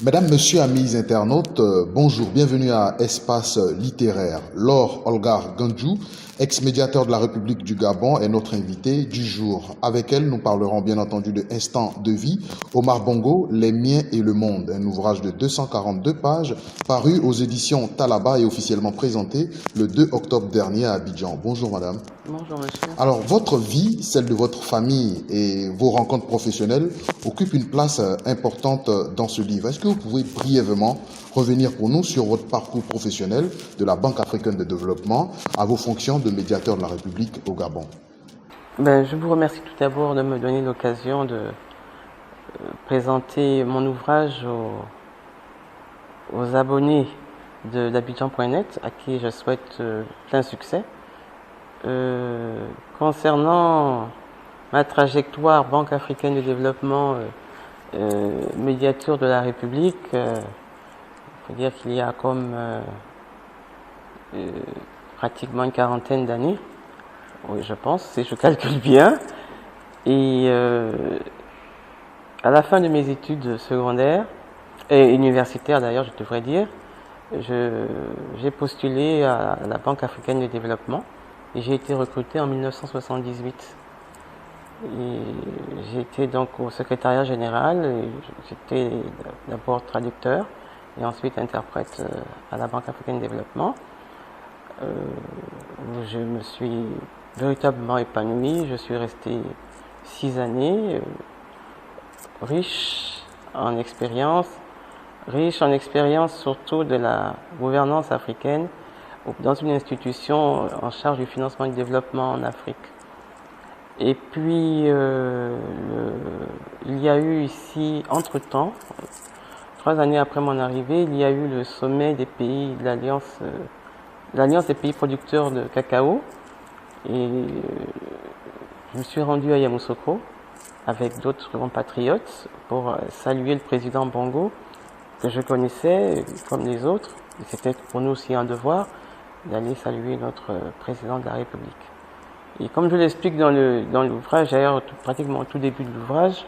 Mesdames, Messieurs, amis internautes, bonjour, bienvenue à Espace littéraire. Laure Olgar Gandjou, ex-médiateur de la République du Gabon, est notre invitée du jour. Avec elle, nous parlerons bien entendu de Instant de vie, Omar Bongo, Les miens et le monde, un ouvrage de 242 pages paru aux éditions Talaba et officiellement présenté le 2 octobre dernier à Abidjan. Bonjour madame. Bonjour monsieur. Alors, votre vie, celle de votre famille et vos rencontres professionnelles occupent une place importante dans ce livre. Est-ce que vous pouvez brièvement revenir pour nous sur votre parcours professionnel de la Banque africaine de développement à vos fonctions de médiateur de la République au Gabon? Je vous remercie tout d'abord de me donner l'occasion de présenter mon ouvrage aux abonnés de d'Abidjan.net à qui je souhaite plein succès. Concernant ma trajectoire Banque africaine de développement, médiateur de la République, il faut dire qu'il y a comme pratiquement une quarantaine d'années, oui je pense, si je calcule bien. Et à la fin de mes études secondaires, et universitaires d'ailleurs je devrais dire, j'ai postulé à la Banque africaine de développement et j'ai été recruté en 1978. Et j'étais donc au secrétariat général, j'étais d'abord traducteur et ensuite interprète à la Banque africaine de développement, où je me suis véritablement épanoui. Je suis resté 6 années, riche en expérience, surtout de la gouvernance africaine dans une institution en charge du financement du développement en Afrique. Et puis, il y a eu ici, entre-temps, 3 années après mon arrivée, il y a eu le sommet des pays de l'Alliance des pays producteurs de cacao. Et je me suis rendu à Yamoussoukro avec d'autres compatriotes pour saluer le président Bongo, que je connaissais comme les autres. C'était pour nous aussi un devoir d'aller saluer notre président de la République. Et comme je l'explique dans l'ouvrage, d'ailleurs pratiquement au tout début de l'ouvrage,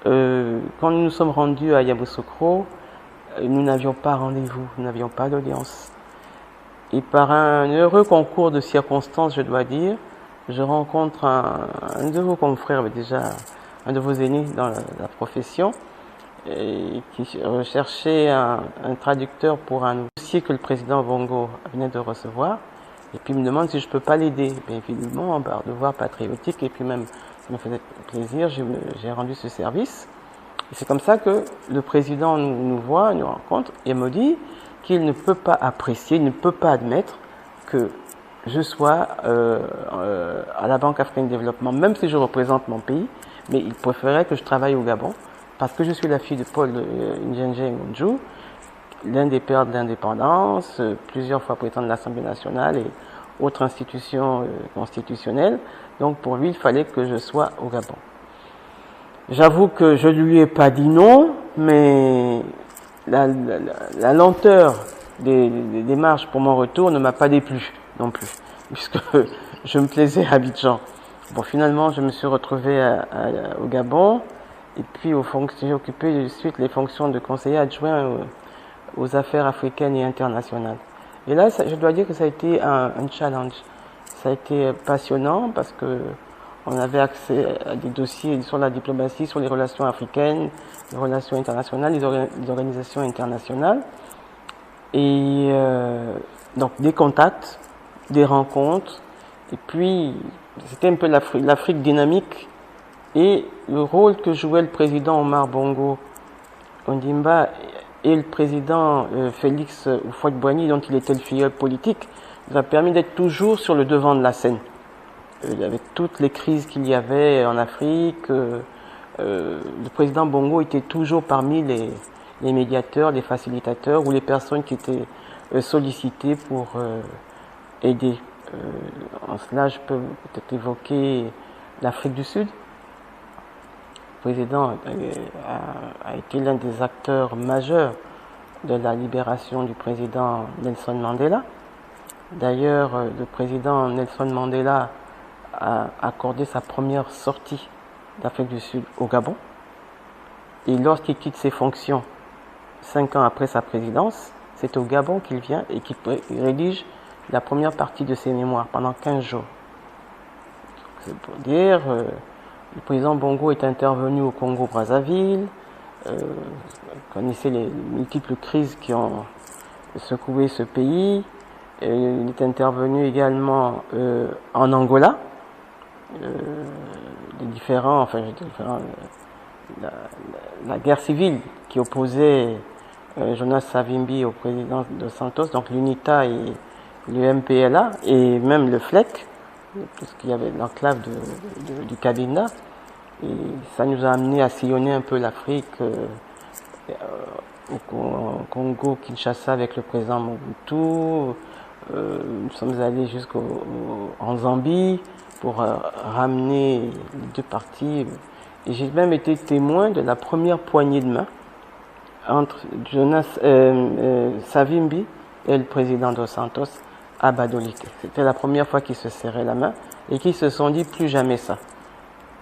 quand nous nous sommes rendus à Yamoussoukro, nous n'avions pas rendez-vous, nous n'avions pas d'audience. Et par un heureux concours de circonstances, je dois dire, je rencontre un de vos confrères, déjà un de vos aînés dans la profession, qui recherchait un traducteur pour un dossier que le président Bongo venait de recevoir. Et puis il me demande si je peux pas l'aider. Bien évidemment, par devoir patriotique, et puis même, ça me faisait plaisir, j'ai rendu ce service. Et c'est comme ça que le président nous voit, nous rencontre, et me dit qu'il ne peut pas apprécier, il ne peut pas admettre que je sois à la Banque africaine de développement, même si je représente mon pays, mais il préférait que je travaille au Gabon, parce que je suis la fille de Paul Njenje Ngonjou, l'un des pères de l'indépendance, plusieurs fois président de l'Assemblée nationale et autres institutions constitutionnelles. Donc pour lui, il fallait que je sois au Gabon. J'avoue que je lui ai pas dit non, mais la lenteur des démarches pour mon retour ne m'a pas déplu non plus, puisque je me plaisais à Abidjan. Bon, finalement, je me suis retrouvé au Gabon, et puis j'ai occupé de suite les fonctions de conseiller adjoint aux affaires africaines et internationales. Et là, je dois dire que ça a été un challenge. Ça a été passionnant parce que on avait accès à des dossiers sur la diplomatie, sur les relations africaines, les relations internationales, les organisations internationales. Et donc des contacts, des rencontres. Et puis, c'était un peu l'Afrique dynamique. Et le rôle que jouait le président Omar Bongo Ondimba et le président Félix Houphouët-Boigny, dont il était le filleul politique, nous a permis d'être toujours sur le devant de la scène. Avec toutes les crises qu'il y avait en Afrique, le président Bongo était toujours parmi les médiateurs, les facilitateurs ou les personnes qui étaient sollicitées pour aider. En cela, je peux peut-être évoquer l'Afrique du Sud. Le président a été l'un des acteurs majeurs de la libération du président Nelson Mandela. D'ailleurs, le président Nelson Mandela a accordé sa première sortie d'Afrique du Sud au Gabon. Et lorsqu'il quitte ses fonctions, 5 ans après sa présidence, c'est au Gabon qu'il vient et qu'il rédige la première partie de ses mémoires pendant 15 jours. C'est pour dire, le président Bongo est intervenu au Congo-Brazzaville, connaissait les multiples crises qui ont secoué ce pays. Il est intervenu également en Angola, la guerre civile qui opposait Jonas Savimbi au président de Santos, donc l'UNITA et le MPLA, et même le FLEC, tout ce qu'il y avait l'enclave du Cabinda. Et ça nous a amené à sillonner un peu l'Afrique, au Congo, Kinshasa avec le président Mobutu. Nous sommes allés en Zambie pour ramener les deux parties. Et j'ai même été témoin de la première poignée de main entre Jonas Savimbi et le président dos Santos à Badolite. C'était la première fois qu'ils se serraient la main et qu'ils se sont dit plus jamais ça.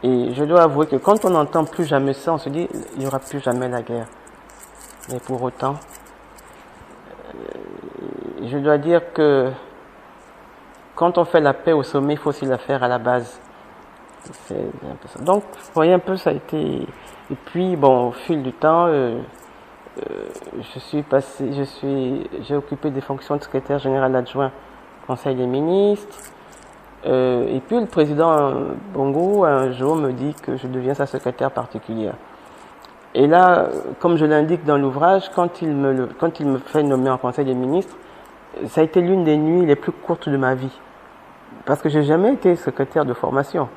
Et je dois avouer que quand on entend plus jamais ça, on se dit il n'y aura plus jamais la guerre. Mais pour autant, je dois dire que quand on fait la paix au sommet, il faut aussi la faire à la base. C'est un peu ça. Donc, vous voyez un peu, ça a été. Et puis, bon, au fil du temps, j'ai occupé des fonctions de secrétaire général adjoint au Conseil des ministres. Et puis, le président Bongo, un jour, me dit que je deviens sa secrétaire particulière. Et là, comme je l'indique dans l'ouvrage, quand il me fait nommer en Conseil des ministres, ça a été l'une des nuits les plus courtes de ma vie. Parce que j'ai jamais été secrétaire de formation.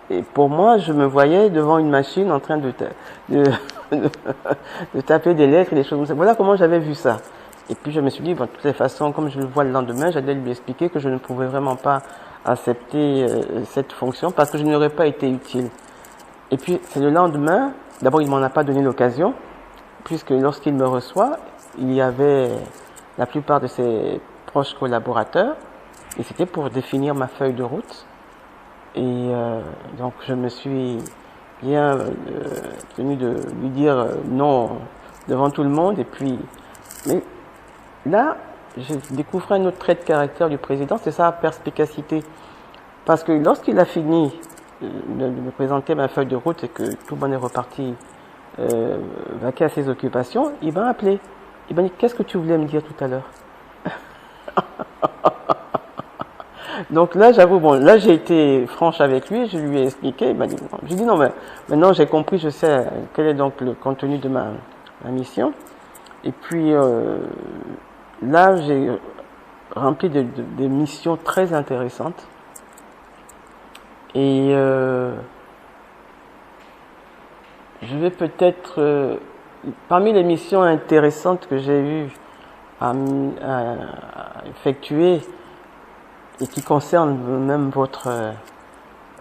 Et pour moi, je me voyais devant une machine en train de taper des lettres et des choses comme ça. Voilà comment j'avais vu ça. Et puis je me suis dit, bon, de toutes les façons, comme je le vois le lendemain, j'allais lui expliquer que je ne pouvais vraiment pas accepter cette fonction parce que je n'aurais pas été utile. Et puis c'est le lendemain, d'abord il m'en a pas donné l'occasion, puisque lorsqu'il me reçoit, il y avait la plupart de ses proches collaborateurs, et c'était pour définir ma feuille de route. Et donc je me suis bien tenu de lui dire non devant tout le monde. Et puis, mais là, je découvrais un autre trait de caractère du président, c'est sa perspicacité. Parce que lorsqu'il a fini de me présenter ma feuille de route et que tout le monde est reparti vaquer à ses occupations, il m'a appelé. Il m'a dit, qu'est-ce que tu voulais me dire tout à l'heure? Donc là, j'avoue, bon, là j'ai été franche avec lui, je lui ai expliqué, il m'a dit non. J'ai dit non, mais maintenant j'ai compris, je sais quel est donc le contenu de ma mission. Et puis là, j'ai rempli des missions très intéressantes. Et je vais peut-être, parmi les missions intéressantes que j'ai eues à effectuer, et qui concerne même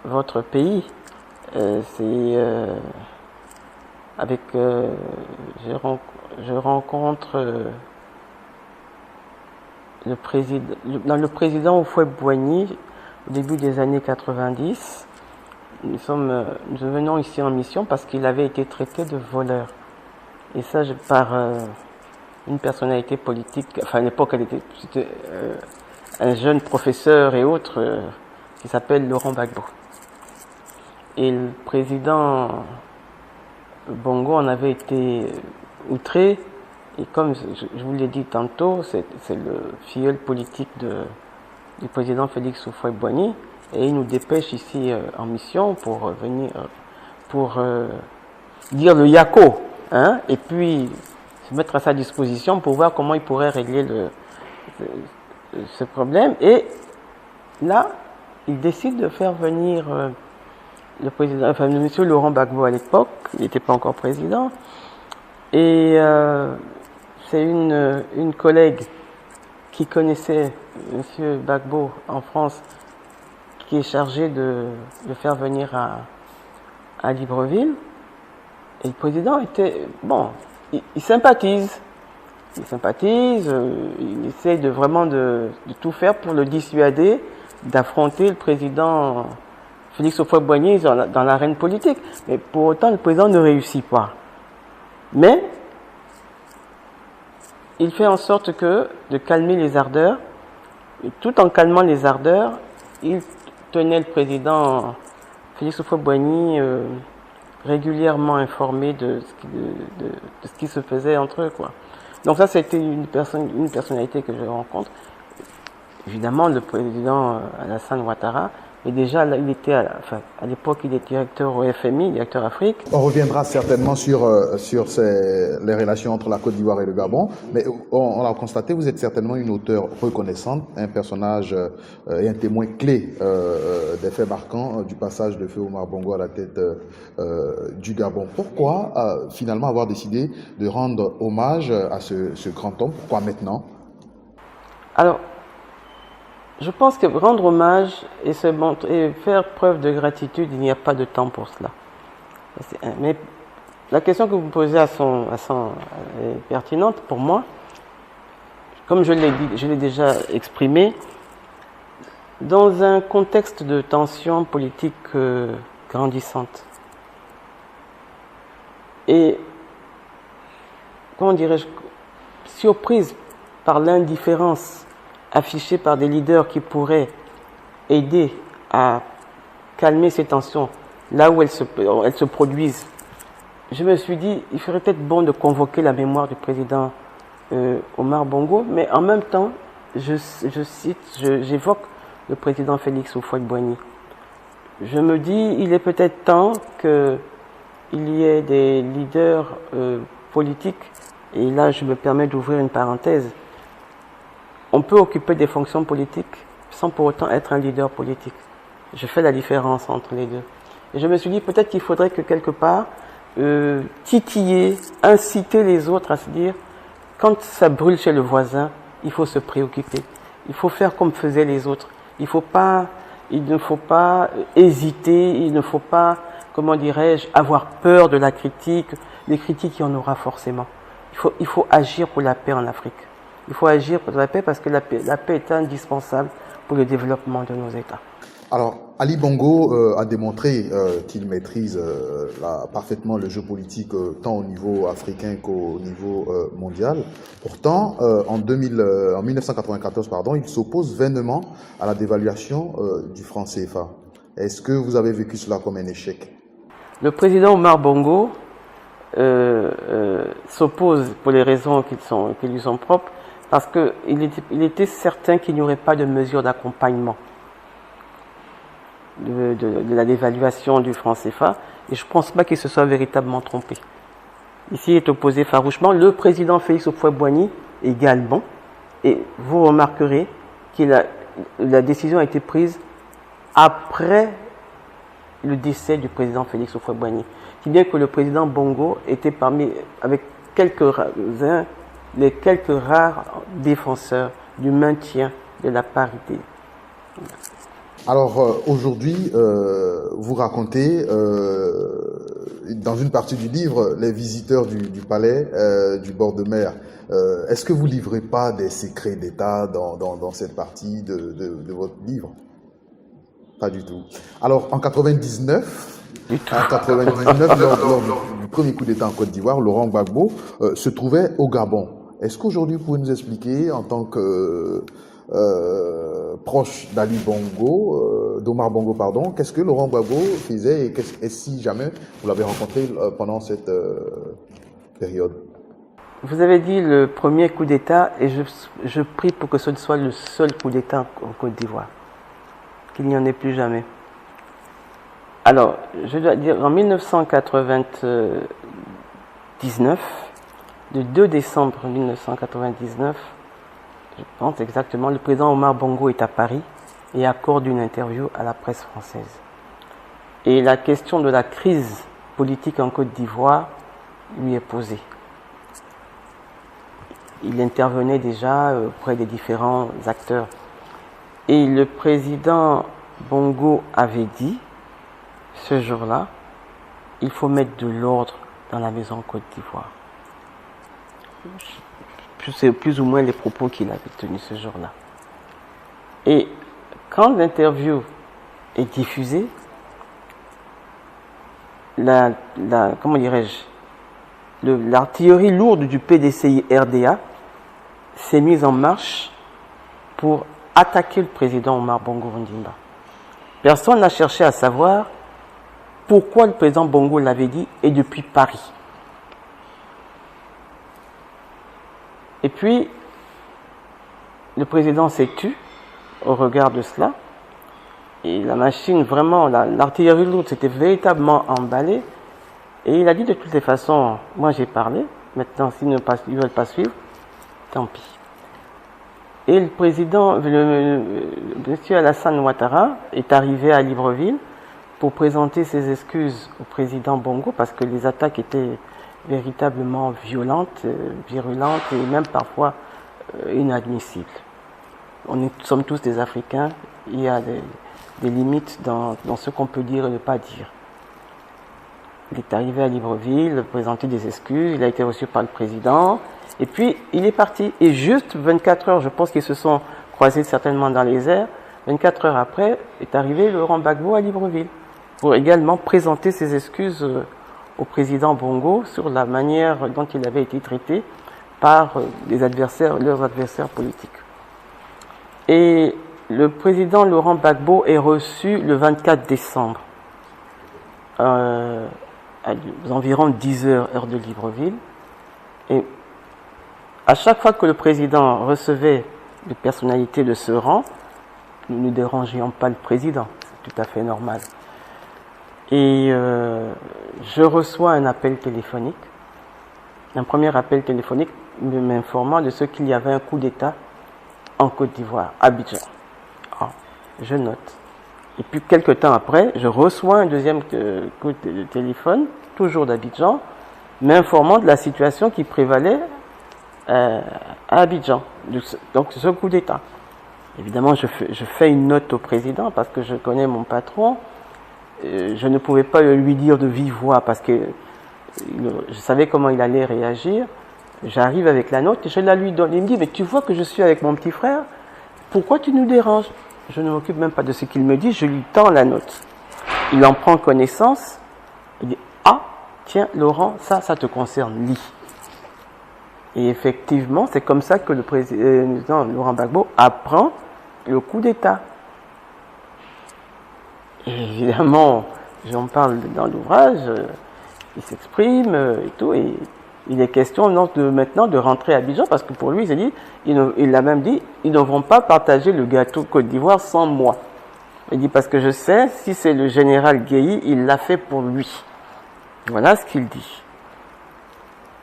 votre pays, c'est avec je rencontre le président Houphouët-Boigny au début des années 90. Nous venons ici en mission parce qu'il avait été traité de voleur. Et ça, par une personnalité politique, enfin à l'époque c'était un jeune professeur et autres qui s'appelle Laurent Gbagbo. Et le président Bongo en avait été outré, et comme je vous l'ai dit tantôt, c'est le filleul politique du président Félix Houphouët-Boigny, et il nous dépêche ici en mission pour venir pour dire le yako, hein, et puis se mettre à sa disposition pour voir comment il pourrait régler ce problème. Et là, il décide de faire venir le président, enfin monsieur Laurent Gbagbo à l'époque, il n'était pas encore président, et c'est une collègue qui connaissait monsieur Gbagbo en France, qui est chargée de le faire venir à Libreville. Et le président était, bon, il sympathise. Il sympathise, il essaie de tout faire pour le dissuader d'affronter le président Félix Houphouët-Boigny dans l'arène politique. Mais pour autant, le président ne réussit pas. Mais il fait en sorte de calmer les ardeurs. Et tout en calmant les ardeurs, il tenait le président Félix Houphouët-Boigny régulièrement informé de ce qui se faisait entre eux, quoi. Donc ça, c'était une personnalité que je rencontre. Évidemment, le président Alassane Ouattara, mais déjà, là, il était, à l'époque, il était directeur au FMI, directeur Afrique. On reviendra certainement sur les relations entre la Côte d'Ivoire et le Gabon, mais on l'a constaté, vous êtes certainement une auteure reconnaissante, un personnage et un témoin clé des faits marquants du passage de feu Omar Bongo à la tête du Gabon. Pourquoi finalement avoir décidé de rendre hommage à ce grand homme? Pourquoi maintenant? Alors, je pense que rendre hommage et faire preuve de gratitude, il n'y a pas de temps pour cela. Mais la question que vous me posez est pertinente pour moi. Comme je l'ai déjà exprimé, dans un contexte de tension politique grandissante. Et, comment dirais-je, surprise par l'indifférence affichée par des leaders qui pourraient aider à calmer ces tensions là où elles se produisent, je me suis dit, il serait peut-être bon de convoquer la mémoire du président Omar Bongo, mais en même temps, j'évoque le président Félix Houphouët-Boigny. Je me dis, il est peut-être temps qu'il y ait des leaders politiques, et là je me permets d'ouvrir une parenthèse. On peut occuper des fonctions politiques sans pour autant être un leader politique. Je fais la différence entre les deux. Et je me suis dit peut-être qu'il faudrait que quelque part titiller, inciter les autres à se dire quand ça brûle chez le voisin, il faut se préoccuper. Il faut faire comme faisaient les autres. Il ne faut pas hésiter, il ne faut pas, comment dirais-je, avoir peur de la critique. Les critiques, il y en aura forcément. Il faut agir pour la paix en Afrique. Il faut agir pour la paix parce que la paix est indispensable pour le développement de nos États. Alors, Ali Bongo a démontré qu'il maîtrise parfaitement le jeu politique tant au niveau africain qu'au niveau mondial. Pourtant, en 1994, il s'oppose vainement à la dévaluation du franc CFA. Est-ce que vous avez vécu cela comme un échec? Le président Omar Bongo s'oppose pour les raisons qui lui sont propres, parce qu'il était certain qu'il n'y aurait pas de mesures d'accompagnement de la dévaluation du franc CFA, et je ne pense pas qu'il se soit véritablement trompé. Ici, il est opposé farouchement. Le président Félix Houphouët-Boigny également, et vous remarquerez que la décision a été prise après le décès du président Félix Houphouët-Boigny. Si bien que le président Bongo était avec les quelques rares défenseurs du maintien de la parité. Alors aujourd'hui, vous racontez dans une partie du livre les visiteurs du palais du bord de mer. Est-ce que vous livrez pas des secrets d'État dans cette partie de votre livre? Pas du tout. Alors en 99, lors du premier coup d'État en Côte d'Ivoire, Laurent Gbagbo se trouvait au Gabon. Est-ce qu'aujourd'hui, vous pouvez nous expliquer, en tant que proche d'Ali Bongo, d'Omar Bongo, qu'est-ce que Laurent Gbagbo faisait et si jamais vous l'avez rencontré pendant cette période? Vous avez dit le premier coup d'État et je prie pour que ce ne soit le seul coup d'État en Côte d'Ivoire, qu'il n'y en ait plus jamais. Alors, je dois dire, en 1999, le 2 décembre 1999, je pense exactement, le président Omar Bongo est à Paris et accorde une interview à la presse française. Et la question de la crise politique en Côte d'Ivoire lui est posée. Il intervenait déjà auprès des différents acteurs. Et le président Bongo avait dit, ce jour-là, il faut mettre de l'ordre dans la maison Côte d'Ivoire. C'est plus ou moins les propos qu'il avait tenus ce jour-là. Et quand l'interview est diffusée, comment dirais-je, l'artillerie lourde du PDCI RDA s'est mise en marche pour attaquer le président Omar Bongo Ondimba. Personne n'a cherché à savoir pourquoi le président Bongo l'avait dit et depuis Paris. Et puis, le président s'est tu au regard de cela. Et la machine, vraiment, l'artillerie lourde s'était véritablement emballée. Et il a dit de toutes les façons, moi j'ai parlé, maintenant s'ils ne veulent pas suivre, tant pis. Et le président, monsieur Alassane Ouattara, est arrivé à Libreville pour présenter ses excuses au président Bongo parce que les attaques étaient véritablement violentes, virulentes et même parfois inadmissibles. Nous sommes tous des Africains, il y a des limites dans ce qu'on peut dire et ne pas dire. Il est arrivé à Libreville, présenter des excuses, il a été reçu par le président, et puis il est parti. Et juste 24 heures, je pense qu'ils se sont croisés certainement dans les airs, 24 heures après, est arrivé Laurent Gbagbo à Libreville, pour également présenter ses excuses au président Bongo sur la manière dont il avait été traité par leurs adversaires politiques. Et le président Laurent Gbagbo est reçu le 24 décembre, à environ 10 heures, heure de Libreville. Et à chaque fois que le président recevait des personnalités de ce rang, nous ne dérangions pas le président, c'est tout à fait normal. Et je reçois un appel téléphonique, un premier appel téléphonique m'informant de ce qu'il y avait un coup d'État en Côte d'Ivoire, à Abidjan. Ah, je note. Et puis quelques temps après, je reçois un deuxième coup de téléphone, toujours d'Abidjan, m'informant de la situation qui prévalait à Abidjan, donc ce coup d'État. Évidemment, je fais une note au président parce que je connais mon patron. Je ne pouvais pas lui dire de vive voix parce que je savais comment il allait réagir. J'arrive avec la note et je la lui donne. Il me dit, mais tu vois que je suis avec mon petit frère, pourquoi tu nous déranges? Je ne m'occupe même pas de ce qu'il me dit, je lui tends la note. Il en prend connaissance, il dit, ah, tiens Laurent, ça te concerne, lis. Et effectivement, c'est comme ça que le président Laurent Gbagbo apprend le coup d'État. Évidemment, j'en parle dans l'ouvrage, il s'exprime et tout, et il est question maintenant de rentrer à Abidjan parce que pour lui, il a même dit, ils ne vont pas partager le gâteau Côte d'Ivoire sans moi. Il dit parce que je sais, si c'est le général Guéhi, il l'a fait pour lui. Voilà ce qu'il dit.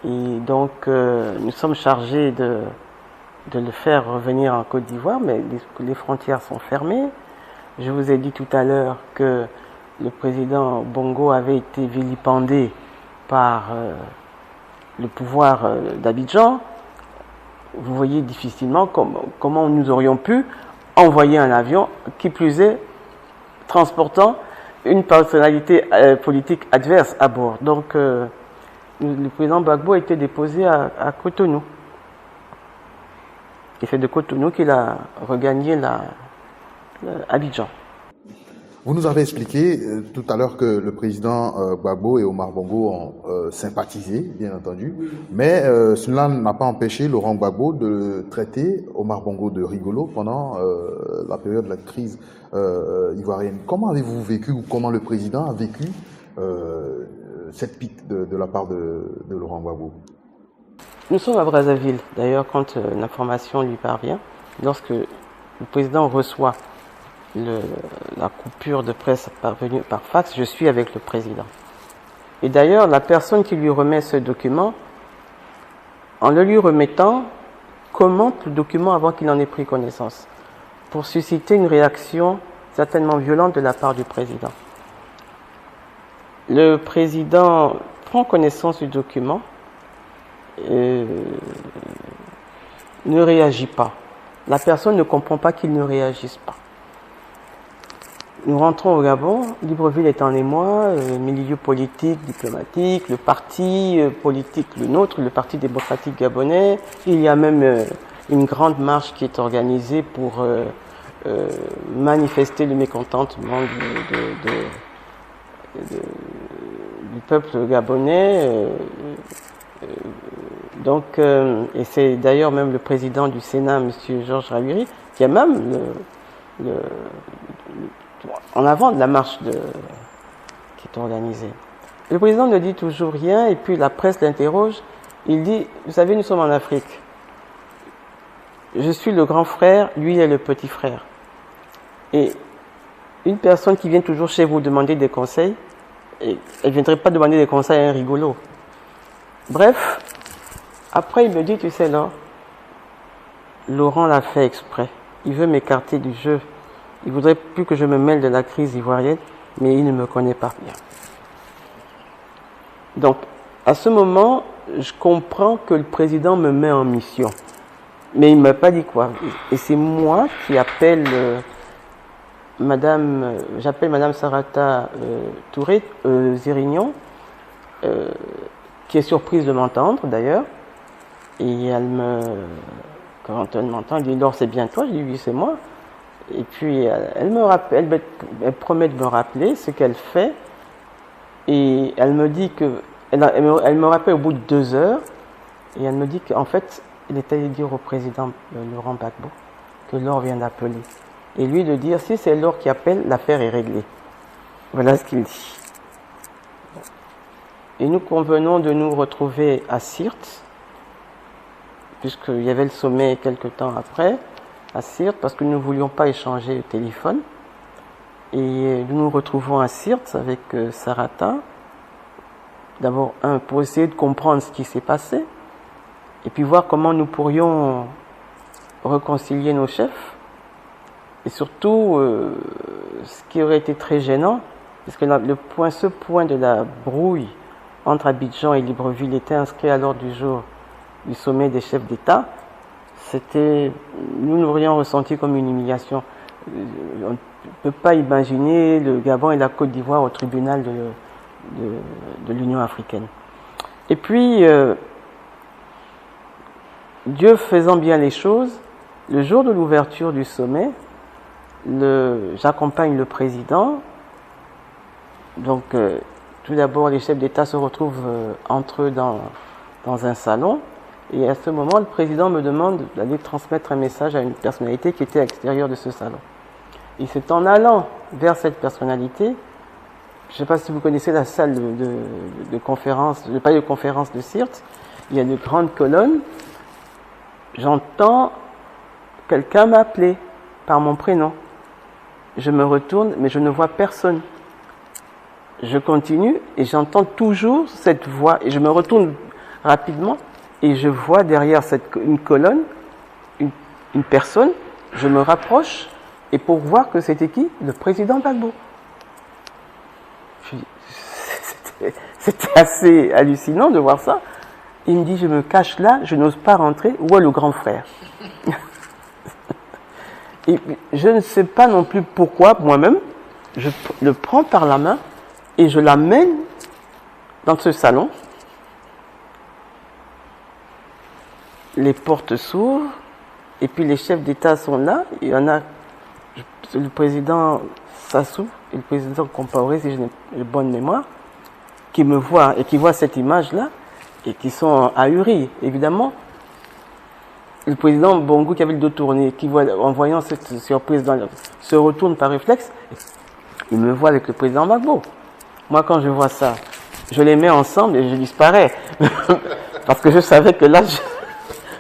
Et donc, nous sommes chargés de le faire revenir en Côte d'Ivoire, mais les frontières sont fermées. Je vous ai dit tout à l'heure que le président Bongo avait été vilipendé par le pouvoir d'Abidjan. Vous voyez difficilement comment nous aurions pu envoyer un avion, qui plus est, transportant une personnalité politique adverse à bord. Donc, le président Gbagbo a été déposé à Cotonou. Et c'est de Cotonou qu'il a regagné Abidjan. Vous nous avez expliqué tout à l'heure que le président Gbagbo et Omar Bongo ont sympathisé, bien entendu, mais cela n'a pas empêché Laurent Gbagbo de traiter Omar Bongo de rigolo pendant la période de la crise ivoirienne. Comment avez-vous vécu ou comment le président a vécu cette pique de la part de Laurent Gbagbo? Nous sommes à Brazzaville, d'ailleurs, quand l'information lui parvient, lorsque le président reçoit la coupure de presse parvenue par fax, je suis avec le président. Et d'ailleurs, la personne qui lui remet ce document, en le lui remettant, commente le document avant qu'il en ait pris connaissance, pour susciter une réaction certainement violente de la part du président. Le président prend connaissance du document et ne réagit pas. La personne ne comprend pas qu'il ne réagisse pas. Nous rentrons au Gabon, Libreville est en émoi, milieu politique, diplomatique, le parti politique, le nôtre, le Parti démocratique gabonais. Il y a même une grande marche qui est organisée pour manifester le mécontentement du peuple gabonais Donc, et c'est d'ailleurs même le président du Sénat, M. Georges Raviri, qui a même en avant de la marche qui est organisée. Le président ne dit toujours rien et puis la presse l'interroge. Il dit, vous savez, nous sommes en Afrique. Je suis le grand frère, lui est le petit frère. Et une personne qui vient toujours chez vous demander des conseils, elle ne viendrait pas demander des conseils à un rigolo. Bref, après il me dit, tu sais là, Laurent l'a fait exprès. Il veut m'écarter du jeu. Il voudrait plus que je me mêle de la crise ivoirienne, mais il ne me connaît pas bien. Donc, à ce moment, je comprends que le président me met en mission. Mais il ne m'a pas dit quoi. Et c'est moi qui appelle j'appelle Madame Sarata Touré Zirignon, qui est surprise de m'entendre d'ailleurs. Et quand elle m'entend, elle dit, Laure, c'est bien toi? Je dis, oui, c'est moi. Et puis, elle promet de me rappeler ce qu'elle fait. Et elle me dit elle me rappelle au bout de 2 heures. Et elle me dit qu'en fait, il est allé dire au président Laurent Gbagbo que Laure vient d'appeler. Et lui de dire, si c'est Laure qui appelle, l'affaire est réglée. Voilà ce qu'il dit. Et nous convenons de nous retrouver à Sirte, puisqu'il y avait le sommet quelque temps après, à Sirte, parce que nous ne voulions pas échanger le téléphone. Et nous nous retrouvons à Sirte avec Sarata. D'abord, pour essayer de comprendre ce qui s'est passé, et puis voir comment nous pourrions réconcilier nos chefs. Et surtout, ce qui aurait été très gênant, parce que ce point de la brouille entre Abidjan et Libreville était inscrit à l'ordre du jour du sommet des chefs d'État, nous l'aurions ressenti comme une humiliation. On ne peut pas imaginer le Gabon et la Côte d'Ivoire au tribunal de l'Union africaine. Et puis, Dieu faisant bien les choses, le jour de l'ouverture du sommet, j'accompagne le président. Donc, tout d'abord, les chefs d'État se retrouvent entre eux dans un salon. Et à ce moment, le président me demande d'aller transmettre un message à une personnalité qui était à l'extérieur de ce salon. Et c'est en allant vers cette personnalité, je ne sais pas si vous connaissez la salle de conférence, le palais de conférence de Sirte, il y a de grandes colonnes. J'entends quelqu'un m'appeler par mon prénom. Je me retourne, mais je ne vois personne. Je continue et j'entends toujours cette voix. Et je me retourne rapidement et je vois derrière une colonne une personne. Je me rapproche et pour voir que c'était qui? Le président Gbagbo. C'était assez hallucinant de voir ça. Il me dit, je me cache là, je n'ose pas rentrer. Où est le grand frère? Et je ne sais pas non plus pourquoi, moi-même, je le prends par la main et je l'amène dans ce salon. Les portes s'ouvrent et puis les chefs d'État sont là. Il y en a, le président Sassou et le président Compaoré, si je n'ai bonne mémoire, qui me voient et qui voient cette image-là et qui sont ahuris, évidemment. Le président Bongo, qui avait le dos tourné, en voyant cette surprise, se retourne par réflexe. Il me voit avec le président Gbagbo. Moi, quand je vois ça, je les mets ensemble et je disparais. Parce que je savais que là,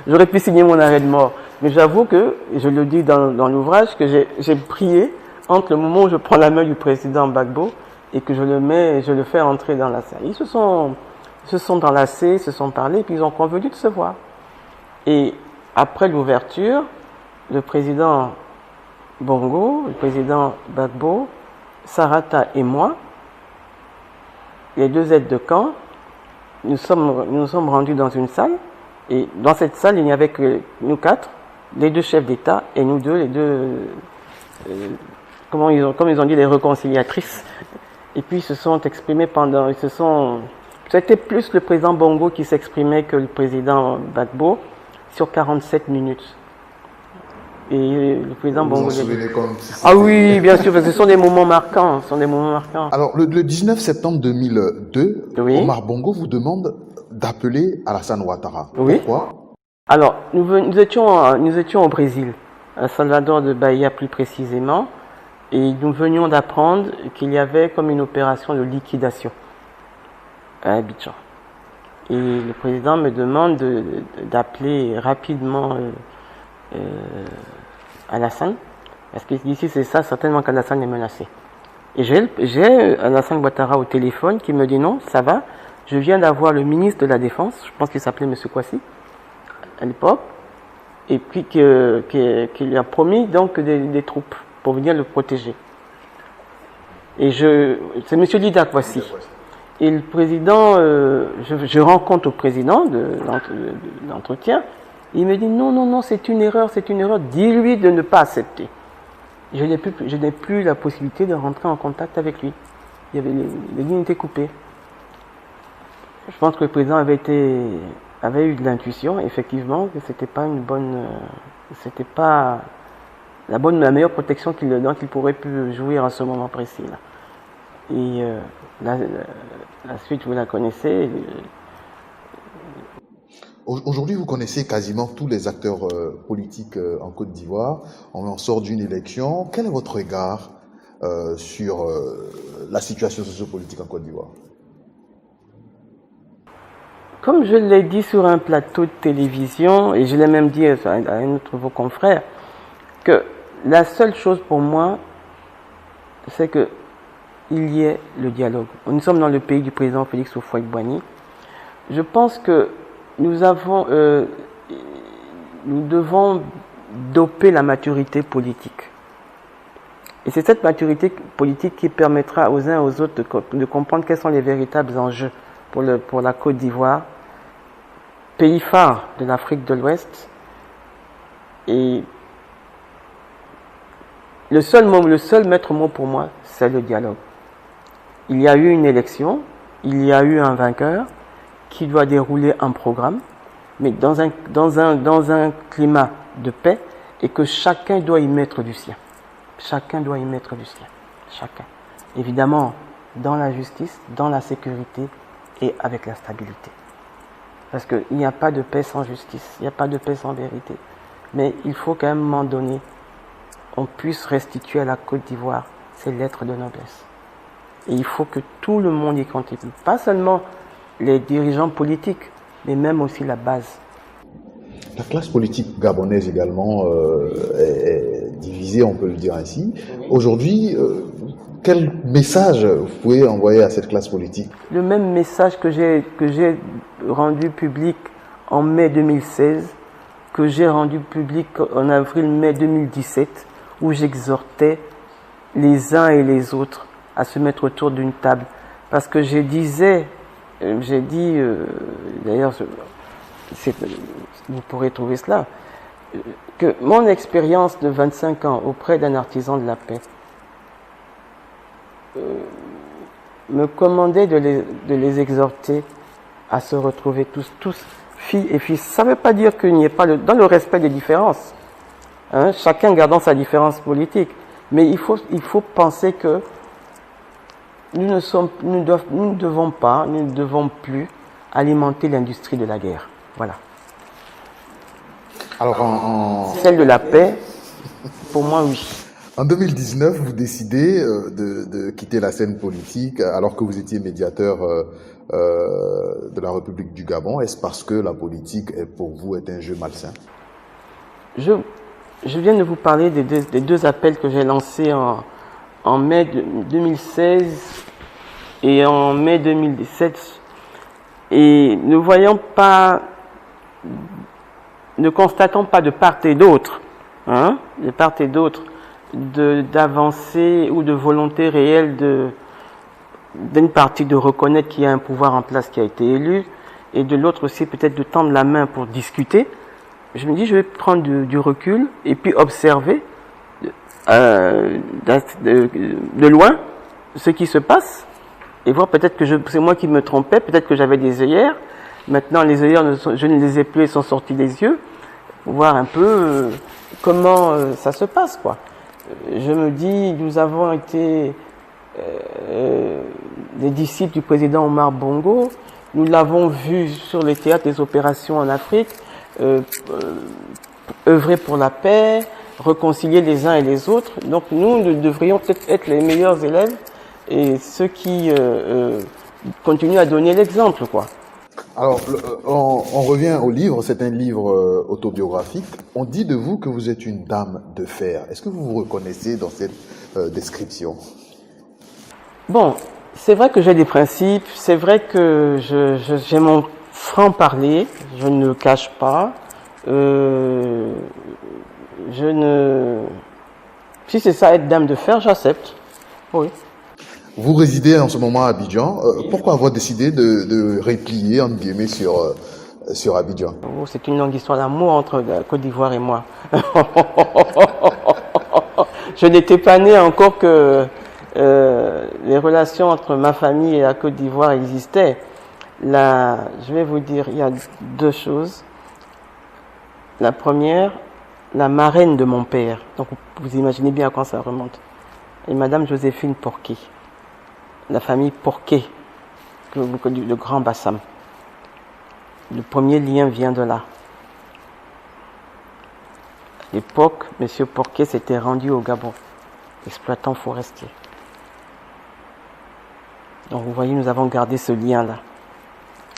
j'aurais pu signer mon arrêt de mort. Mais j'avoue que, je le dis dans l'ouvrage, que j'ai prié entre le moment où je prends la main du président Gbagbo et que je le fais entrer dans la salle. Ils se sont enlacés, se sont parlé, puis ils ont convenu de se voir. Et après l'ouverture, le président Bongo, le président Gbagbo, Sarata et moi, les 2 aides de camp, nous sommes rendus dans une salle. Et dans cette salle, il n'y avait que nous 4, les 2 chefs d'État et nous 2, comme ils ont dit, les réconciliatrices. Et puis ils se sont exprimés c'était plus le président Bongo qui s'exprimait que le président Gbagbo sur 47 minutes. Et le président Bongo. Vous vous en souvenez comme si Ah oui, bien sûr, parce que ce sont des moments marquants. Alors, le 19 septembre 2002, Oui. Omar Bongo vous demande d'appeler Alassane Ouattara. Oui. Pourquoi? Alors, nous étions au Brésil, à Salvador de Bahia plus précisément, et nous venions d'apprendre qu'il y avait comme une opération de liquidation à Abidjan. Et le président me demande d'appeler rapidement Alassane, parce que d'ici c'est ça, certainement qu'Alassane est menacé. Et j'ai Alassane Ouattara au téléphone qui me dit non, ça va, je viens d'avoir le ministre de la Défense, je pense qu'il s'appelait M. Kwasi à l'époque, et puis qu'il a promis donc des troupes pour venir le protéger. Et c'est M. Lida Kwasi. Et le président, je rencontre au président de l'entretien, il me dit non, c'est une erreur, dis-lui de ne pas accepter. Je n'ai plus la possibilité de rentrer en contact avec lui. Les lignes étaient coupées. Je pense que le président avait eu de l'intuition, effectivement, que c'était pas la meilleure protection dont il pourrait plus jouir à ce moment précis là. Et la suite, vous la connaissez. Aujourd'hui, vous connaissez quasiment tous les acteurs politiques en Côte d'Ivoire. On en sort d'une élection. Quel est votre regard sur la situation sociopolitique en Côte d'Ivoire? Comme je l'ai dit sur un plateau de télévision, et je l'ai même dit à un autre de vos confrères, que la seule chose pour moi, c'est que il y ait le dialogue. Nous sommes dans le pays du président Félix Houphouët-Boigny. Je pense que nous devons doper la maturité politique. Et c'est cette maturité politique qui permettra aux uns et aux autres de comprendre quels sont les véritables enjeux pour la Côte d'Ivoire, pays phare de l'Afrique de l'Ouest. Et le seul maître mot pour moi, c'est le dialogue. Il y a eu une élection, il y a eu un vainqueur qui doit dérouler un programme, mais dans un climat de paix, et que chacun doit y mettre du sien. Chacun doit y mettre du sien. Chacun. Évidemment, dans la justice, dans la sécurité et avec la stabilité. Parce qu'il n'y a pas de paix sans justice, il n'y a pas de paix sans vérité. Mais il faut qu'à un moment donné, on puisse restituer à la Côte d'Ivoire ses lettres de noblesse. Et il faut que tout le monde y contribue. Pas seulement les dirigeants politiques, mais même aussi la base. La classe politique gabonaise également est divisée, on peut le dire ainsi. Aujourd'hui, quel message vous pouvez envoyer à cette classe politique? Le même message que j'ai rendu public en mai 2016, que j'ai rendu public en avril-mai 2017, où j'exhortais les uns et les autres à se mettre autour d'une table. Parce que j'ai dit, d'ailleurs, vous pourrez trouver cela, que mon expérience de 25 ans auprès d'un artisan de la paix me commandait de les exhorter à se retrouver tous, filles et fils. Ça ne veut pas dire qu'il n'y ait pas dans le respect des différences, hein, chacun gardant sa différence politique, mais il faut penser que nous ne devons plus alimenter l'industrie de la guerre. Voilà. Alors celle de la paix, pour moi, oui. En 2019, vous décidez de quitter la scène politique alors que vous étiez médiateur de la République du Gabon. Est-ce parce que la politique, pour vous, est un jeu malsain? Je viens de vous parler des deux appels que j'ai lancés en mai 2016 et en mai 2017. Et ne constatons pas de part et d'autre, d'avancée ou de volonté réelle d'une partie de reconnaître qu'il y a un pouvoir en place qui a été élu, et de l'autre aussi peut-être de tendre la main pour discuter. Je me dis, je vais prendre du recul et puis observer de loin ce qui se passe et voir peut-être que c'est moi qui me trompais, peut-être que j'avais des œillères. Maintenant, les œillères, je ne les ai plus, elles sont sorties des yeux, pour voir un peu comment ça se passe, quoi. Je me dis, nous avons été des disciples du président Omar Bongo, Nous l'avons vu sur les théâtres des opérations en Afrique, œuvrer pour la paix, réconcilier les uns et les autres. Donc nous devrions peut-être être les meilleurs élèves et ceux qui continuent à donner l'exemple, quoi. Alors, on revient au livre, c'est un livre autobiographique. On dit de vous que vous êtes une dame de fer. Est-ce que vous vous reconnaissez dans cette description? Bon, c'est vrai que j'ai des principes, c'est vrai que j'ai mon franc-parler, je ne le cache pas. Si c'est ça être dame de fer, j'accepte. Oui. Vous résidez en ce moment à Abidjan. Pourquoi avoir décidé de replier, entre guillemets, sur Abidjan? Oh, c'est une longue histoire d'amour entre la Côte d'Ivoire et moi. Je n'étais pas né encore que les relations entre ma famille et la Côte d'Ivoire existaient. Je vais vous dire, il y a deux choses. La première, la marraine de mon père. Donc vous imaginez bien à quand ça remonte. Et Madame Joséphine Porquet. La famille Porquet, le Grand Bassam. Le premier lien vient de là. À l'époque, Monsieur Porquet s'était rendu au Gabon, exploitant forestier. Donc vous voyez, nous avons gardé ce lien-là.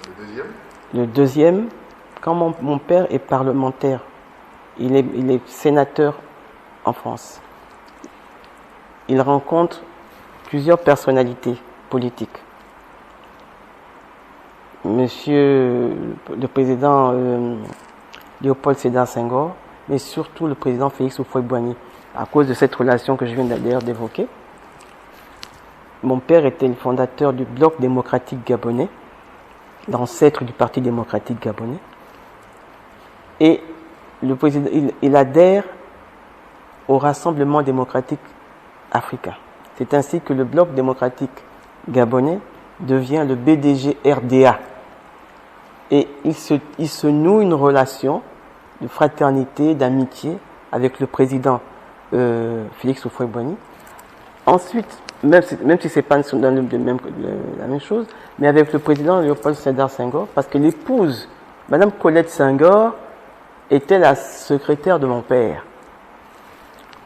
Le deuxième? Le deuxième, quand mon père est parlementaire, il est sénateur en France. Il rencontre plusieurs personnalités politiques. Monsieur le président Léopold Sédar Senghor, mais surtout le président Félix Houphouët-Boigny, à cause de cette relation que je viens d'ailleurs d'évoquer. Mon père était le fondateur du Bloc démocratique gabonais, l'ancêtre du Parti démocratique gabonais. Et le président, il adhère au Rassemblement démocratique africain. C'est ainsi que le Bloc démocratique gabonais devient le BDG-RDA. Et il se noue une relation de fraternité, d'amitié avec le président Félix Houphouët-Boigny. Ensuite, même si c'est pas la même chose, mais avec le président Léopold Sédar Senghor, parce que l'épouse, Madame Colette Senghor, était la secrétaire de mon père.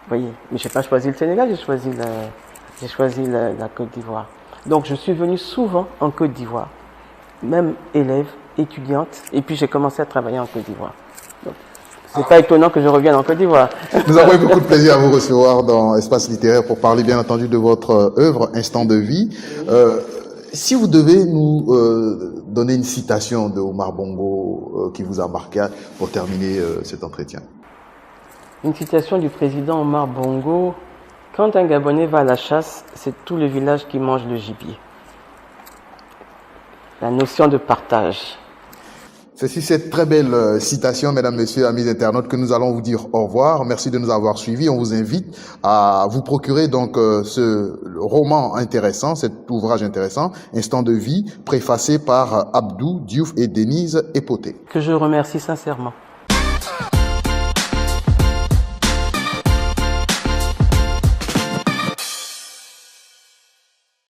Vous voyez, mais j'ai pas choisi le Sénégal, j'ai choisi la Côte d'Ivoire. Donc je suis venu souvent en Côte d'Ivoire, même élève, étudiante, et puis j'ai commencé à travailler en Côte d'Ivoire. Donc c'est pas étonnant que je revienne en Côte d'Ivoire. Nous avons eu beaucoup de plaisir à vous recevoir dans Espace Littéraire pour parler bien entendu de votre œuvre Instant de vie. Si vous devez nous donner une citation de Omar Bongo qui vous a marqué pour terminer cet entretien. Une citation du président Omar Bongo: quand un Gabonais va à la chasse, c'est tout le village qui mange le gibier. La notion de partage. C'est sur cette très belle citation, mesdames, messieurs, amis internautes, que nous allons vous dire au revoir. Merci de nous avoir suivis. On vous invite à vous procurer donc ce roman intéressant, cet ouvrage intéressant, Instant de vie, préfacé par Abdou Diouf et Denise Epoté. Que je remercie sincèrement.